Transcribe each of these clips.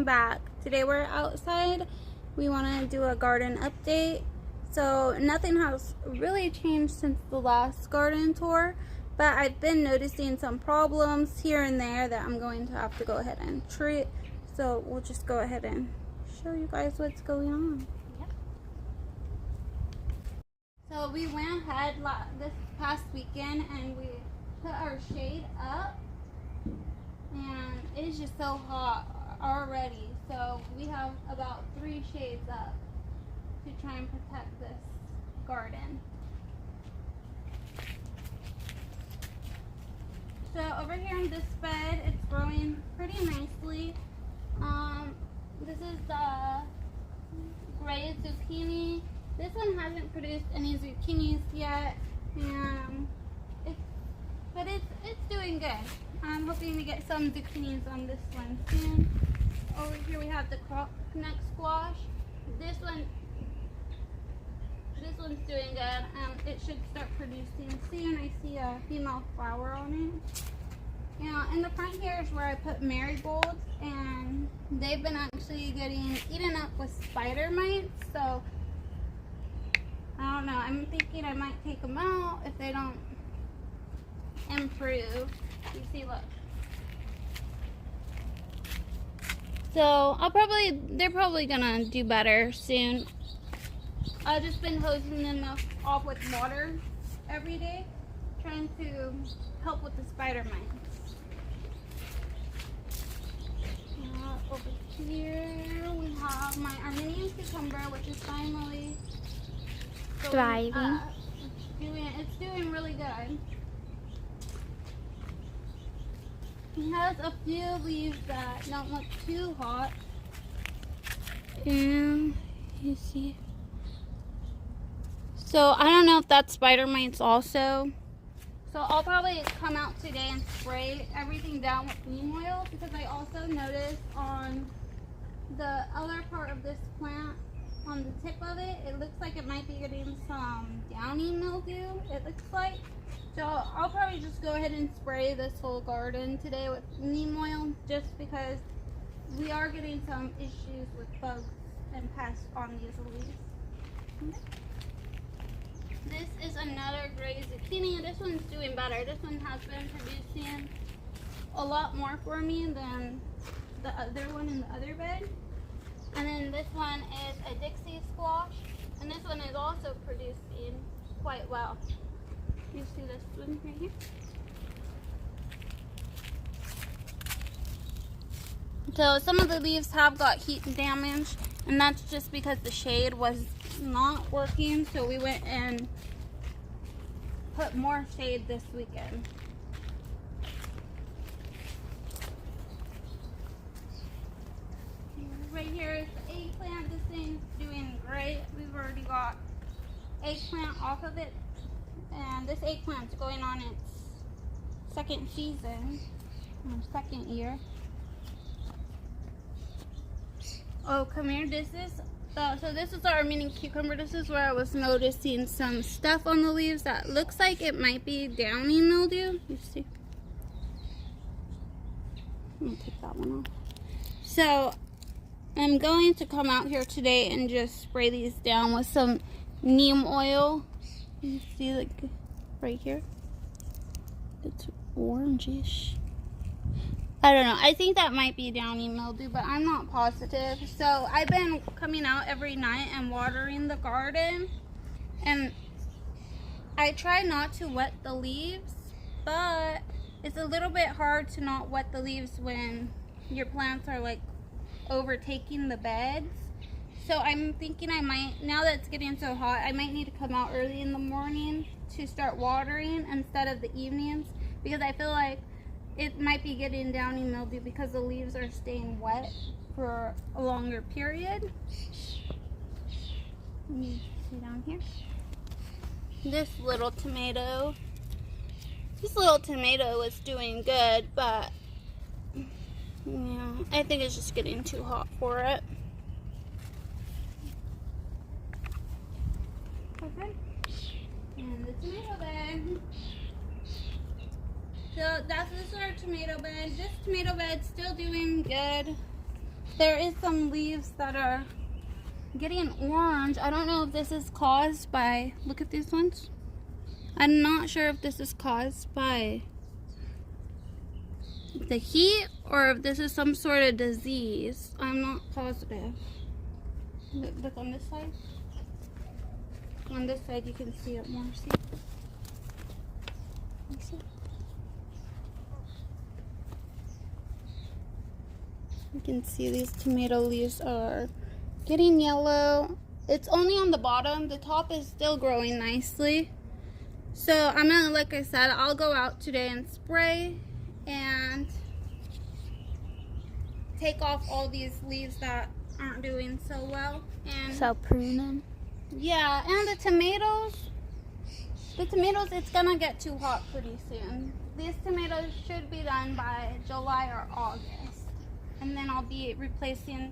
welcome back. Today we're outside. We want to do a garden update. So nothing has really changed since the last garden tour, but I've been noticing some problems here and there that I'm going to have to go ahead and treat. So we'll just go ahead and show you guys what's going on. Yep. So we went ahead this past weekend and we put our shade up, and it's just so hot already. So we have about 3 shades up to try and protect this garden. So over here in this bed, it's growing pretty nicely. This is the gray zucchini. This one hasn't produced any zucchinis yet, and it's doing good. I'm hoping to get some zucchinis on this one soon. Over here we have the crop neck squash. This one's doing good. It should start producing soon. I see a female flower on it. Now in the front here is where I put marigolds, and they've been actually getting eaten up with spider mites. So I don't know. I'm thinking I might take them out if they don't improve. You see, look. So they're probably gonna do better soon. I've just been hosing them off with water every day, trying to help with the spider mites. Over here we have my Armenian cucumber, which is finally thriving. It's doing really good. It has a few leaves that don't look too hot. And you see. So I don't know if that's spider mites also. So I'll probably come out today and spray everything down with neem oil, because I also noticed on the other part of this plant, on the tip of it, it looks like it might be getting some downy mildew, it looks like. So I'll probably just go ahead and spray this whole garden today with neem oil, just because we are getting some issues with bugs and pests on these leaves. This is another gray zucchini. This one's doing better. This one has been producing a lot more for me than the other one in the other bed. And then this one is a Dixie squash, and this one is also producing quite well. You see this one right here? So some of the leaves have got heat damage, and that's just because the shade was not working. So we went and put more shade this weekend. Right here is the eggplant. This thing's doing great. We've already got eggplant off of it, and this eggplant's going on its second season, or second year. Oh, come here. So this is our Armenian cucumber. This is where I was noticing some stuff on the leaves that looks like it might be downy mildew. You see? I'm gonna take that one off. So I'm going to come out here today and just spray these down with some neem oil. You see, like right here, it's orangish. I don't know. I think that might be downy mildew, but I'm not positive. So I've been coming out every night and watering the garden, and I try not to wet the leaves, but it's a little bit hard to not wet the leaves when your plants are like overtaking the beds. So I'm thinking I might, now that it's getting so hot, I might need to come out early in the morning to start watering instead of the evenings, because I feel like it might be getting downy mildew because the leaves are staying wet for a longer period. You see down here? This little tomato is doing good, but yeah, I think it's just getting too hot for it. Okay. And the tomato bed. So this is our tomato bed. This tomato bed's still doing good. there is some leaves that are getting orange. I don't know if this is caused by, look at these ones. I'm not sure if this is caused by the heat or if this is some sort of disease. I'm not positive. Look on this side. On this side you can see it more. See? You see? You can see these tomato leaves are getting yellow. It's only on the bottom. The top is still growing nicely. So I'm gonna, like I said, I'll go out today and spray and take off all these leaves that aren't doing so well. And So pruning. yeah, and the tomatoes, it's gonna get too hot pretty soon. These tomatoes should be done by July or August. And then I'll be replacing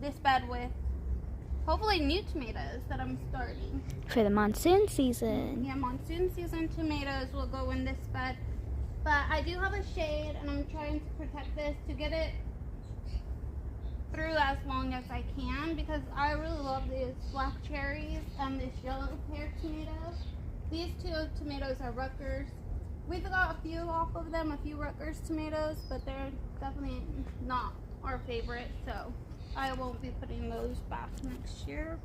this bed with hopefully new tomatoes that I'm starting. For the monsoon season. Yeah, monsoon season tomatoes will go in this bed. But I do have a shade and I'm trying to protect this to get it through as long as I can because I really love these black cherries and this yellow pear tomatoes. These two tomatoes are Rutgers. We've got a few off of them, a few Rutgers tomatoes, but they're definitely not our favorite, so I won't be putting those back next year.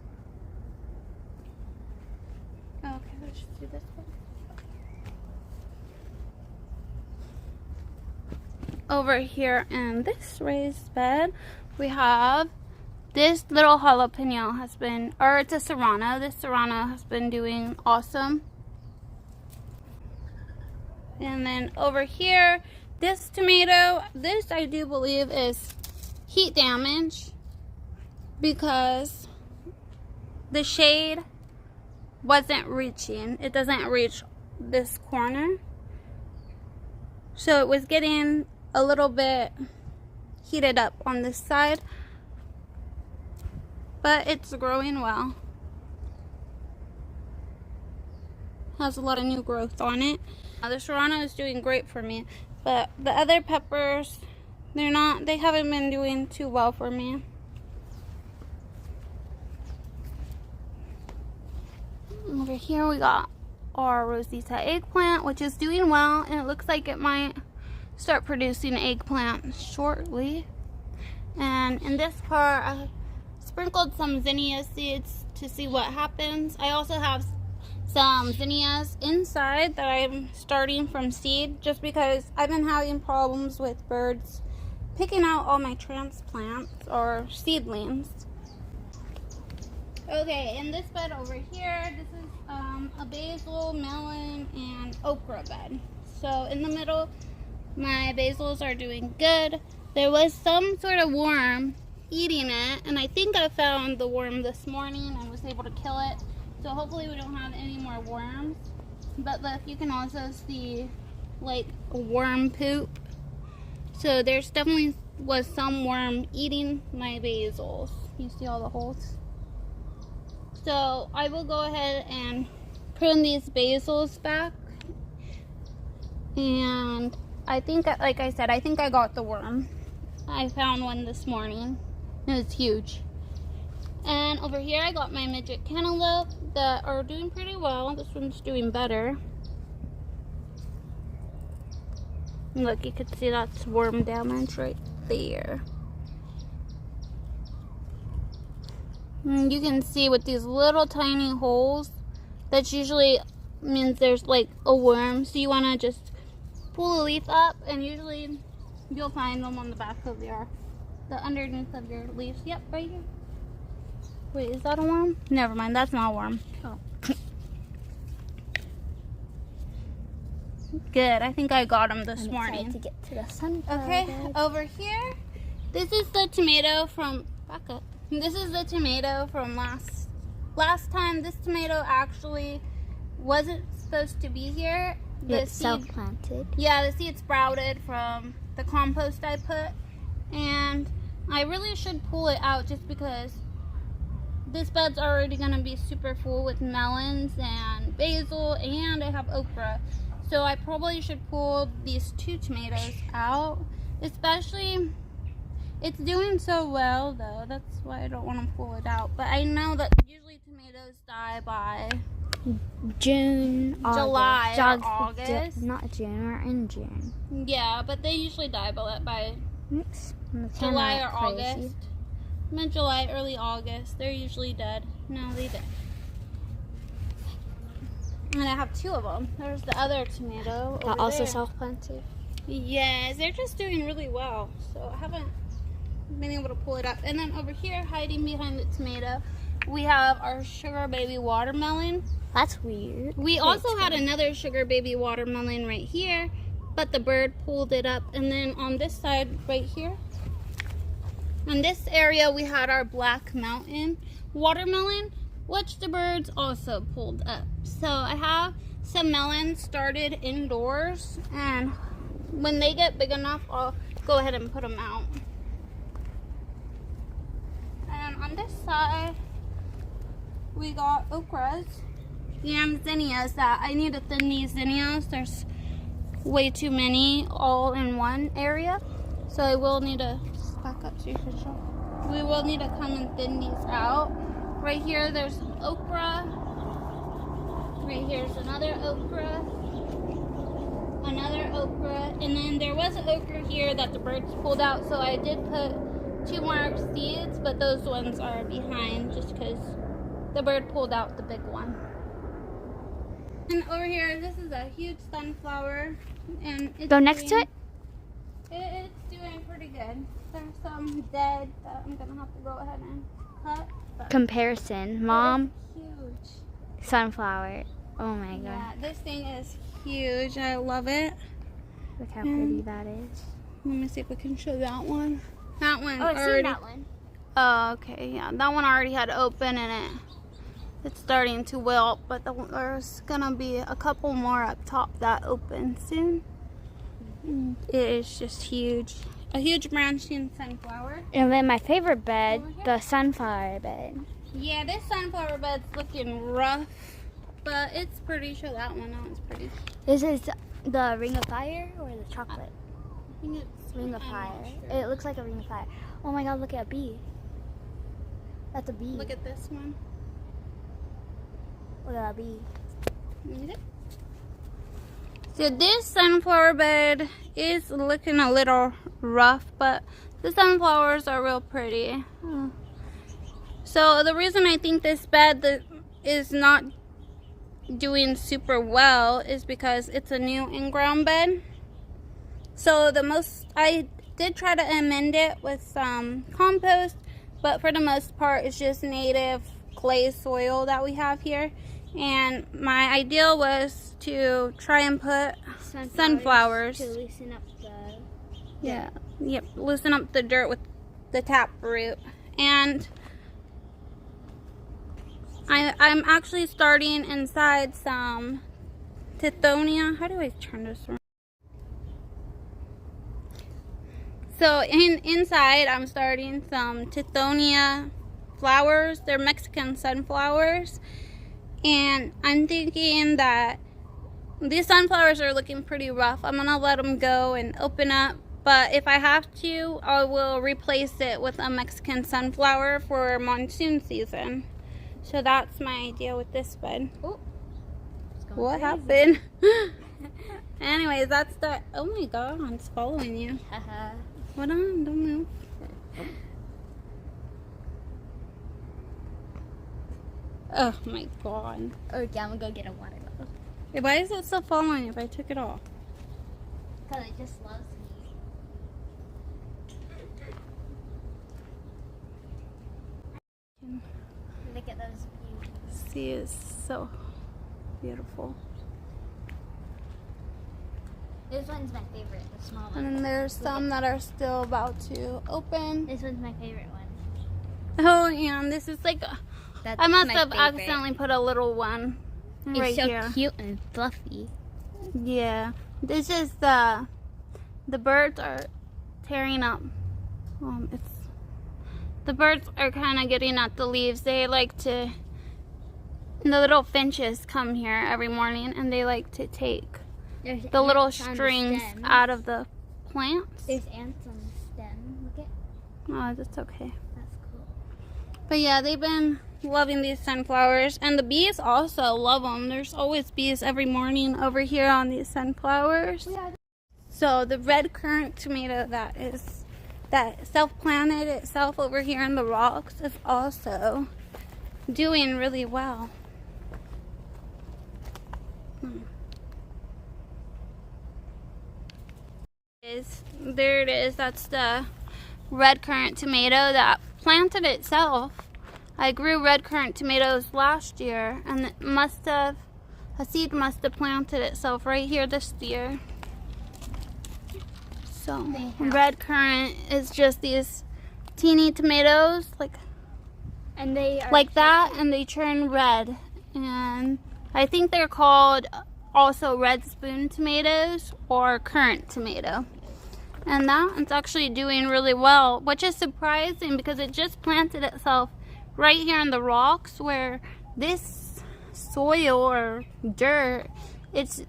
Okay, let's just do this one. Over here in this raised bed, we have this little jalapeno has been, or it's a serrano. This serrano has been doing awesome. And then over here, this tomato, this I do believe is heat damage because the shade wasn't reaching. It doesn't reach this corner. So it was getting a little bit heated up on this side. But it's growing well. Has a lot of new growth on it. The serrano is doing great for me, but the other peppers, they haven't been doing too well for me. Over here we got our Rosita eggplant, which is doing well, and it looks like it might start producing eggplant shortly. And in this part, I sprinkled some zinnia seeds to see what happens. I also have some zinnias inside that I'm starting from seed just because I've been having problems with birds picking out all my transplants or seedlings. Okay, in this bed over here, this is a basil, melon, and okra bed. So in the middle, my basils are doing good. There was some sort of worm eating it, and I think I found the worm this morning and was able to kill it. So hopefully we don't have any more worms. But look, you can also see like a worm poop. So there's definitely was some worm eating my basils. You see all the holes? So I will go ahead and prune these basils back. And I think, like I said, I think I got the worm. I found one this morning. It was huge. And over here I got my midget cantaloupe that are doing pretty well. This one's doing better. Look, you can see that's worm damage right there. And you can see with these little tiny holes, that usually means there's like a worm. So you want to just pull a leaf up, and usually you'll find them on the back of the underneath of your leaves. Yep, right here. Wait, is that a worm? Never mind, that's not a worm. Oh. Good, I think I got him this morning. To get to the sunflower Okay, bed. over here, this is the tomato from, back up. This is the tomato from last time. This tomato actually wasn't supposed to be here. It's self-planted. Yeah, the seed sprouted from the compost I put. And I really should pull it out just because this bed's already going to be super full with melons and basil, and I have okra. So I probably should pull these two tomatoes out, especially It's doing so well though. That's why I don't want to pull it out. But I know that usually tomatoes die by June, July or August. August. Not June. We're in June. Yeah, but they usually die by Oops. July or August. Mid-July, early August. They're usually dead. No, they die. And I have 2 of them. There's the other tomato over Also there. self-planted. Yes, they're just doing really well. So I haven't been able to pull it up. And then over here, hiding behind the tomato, we have our sugar baby watermelon. That's weird. We also had another sugar baby watermelon right here, but the bird pulled it up. And then on this side right here, in this area, we had our Black Mountain watermelon, which the birds also pulled up. So I have some melons started indoors, and when they get big enough, I'll go ahead and put them out. And on this side, we got okras and zinnias that I need to thin these zinnias. There's way too many all in one area. So I will need to back up so you can show. We will need to come and thin these out. Right here, there's okra. Right here's another okra. Another okra. And then there was an okra here that the birds pulled out. So I did put 2 more seeds, but those ones are behind just because the bird pulled out the big one. And over here, this is a huge sunflower. And it's Go next to it. It's doing pretty good. There's some dead that I'm gonna have to go ahead and cut. But Comparison. Mom, it's huge. sunflower. Oh my god. Yeah, this thing is huge. I love it. Look how pretty that is. Let me see if we can show that one. That one Oh, I've already. seen that one. Oh, okay, yeah. That one already had open in it's starting to wilt, but there's gonna be a couple more up top that open soon. It is just huge. A huge branching sunflower. And then my favorite bed, Over here? the sunflower bed. Yeah, this sunflower bed's looking rough, but it's pretty. Show that one. That one's pretty. This is the Ring of Fire or the chocolate? I think it's Ring of I'm Fire. not sure. It looks like a ring of fire. Oh my god, look at a bee. That's a bee. Look at this one. Look at that bee. Okay. So this sunflower bed is looking a little rough, but the sunflowers are real pretty. So the reason I think this bed is not doing super well is because it's a new in-ground bed. So I did try to amend it with some compost, but for the most part it's just native clay soil that we have here. And my ideal was to try and put sunflowers. To loosen up the... Loosen up the dirt with the taproot. And I'm actually starting inside some Tithonia. How do I turn this around? So inside I'm starting some Tithonia flowers. They're Mexican sunflowers. And I'm thinking that these sunflowers are looking pretty rough. I'm gonna let them go and open up. But if I have to, I will replace it with a Mexican sunflower for monsoon season. So that's my idea with this bed. Oh, What happened? Anyways, that's the... Oh my god, it's following you. Hold on, don't move. Oh my god. Okay, I'm gonna go get a water bottle. Hey, why is it still following you if I took it off? Because it just loves me. Look at those views. Sea is so beautiful. This one's my favorite, the small one. And then there's some that are still about to open. This one's my favorite one. Oh, and this is like... That's I must my have favorite. accidentally put a little one It's right so here. cute and fluffy. Yeah. This is the birds are tearing up. The birds are kind of getting at the leaves. They like to... The little finches come here every morning and they like to take There's the little ants on the strings stem. out of the plants. There's ants on the stem. Look at. Oh, that's okay. That's cool. But yeah, they've been loving these sunflowers. And the bees also love them. There's always bees every morning over here on these sunflowers. Yeah. So the red currant tomato that self-planted itself over here in the rocks is also doing really well. There it is. That's the red currant tomato that planted itself. I grew red currant tomatoes last year, and a seed must have planted itself right here this year. So red currant is just these teeny tomatoes, And they are like that, and they turn red. And I think they're called also red spoon tomatoes or currant tomato. And that one's actually doing really well, which is surprising because it just planted itself right here in the rocks, where this soil or dirt, it's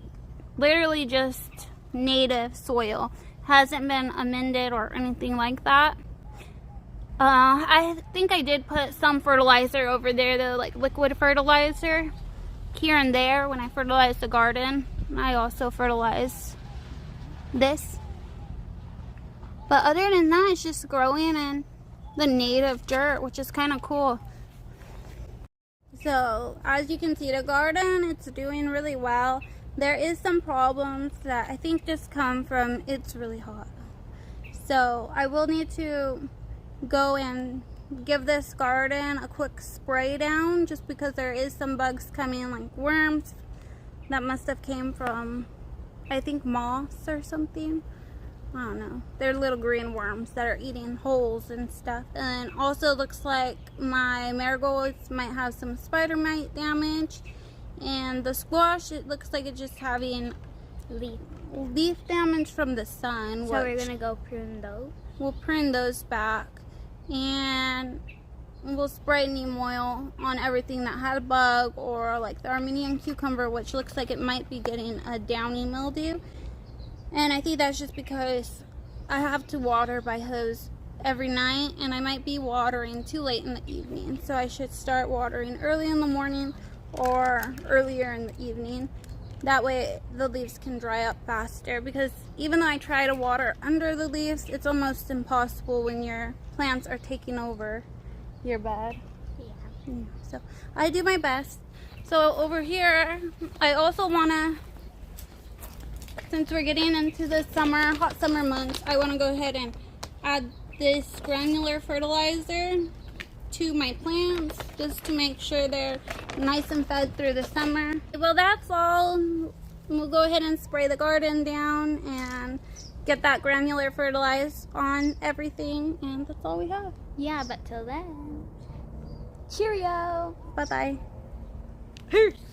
literally just native soil. Hasn't been amended or anything like that. I think I did put some fertilizer over there though, like liquid fertilizer here and there when I fertilized the garden. I also fertilize this. But other than that, it's just growing in the native dirt, which is kind of cool. So as you can see, the garden, it's doing really well. There is some problems that I think just come from it's really hot. So I will need to go and give this garden a quick spray down, just because there is some bugs coming, like worms that must have came from, I think, moss or something. I don't know. They're little green worms that are eating holes and stuff. And also looks like my marigolds might have some spider mite damage. And the squash, it looks like it's just having leaf damage from the sun. So we're gonna go prune those. We'll prune those back, and we'll spray neem oil on everything that had a bug, or like the Armenian cucumber, which looks like it might be getting a downy mildew. And I think that's just because I have to water by hose every night, and I might be watering too late in the evening. So I should start watering early in the morning or earlier in the evening. That way the leaves can dry up faster, because even though I try to water under the leaves, it's almost impossible when your plants are taking over your bed. Yeah. So I do my best. So over here, I also want to, since we're getting into the summer, hot summer months, I want to go ahead and add this granular fertilizer to my plants, just to make sure they're nice and fed through the summer. Well, that's all. We'll go ahead and spray the garden down and get that granular fertilized on everything, and that's all we have. Yeah, but till then, cheerio. Bye-bye. Peace.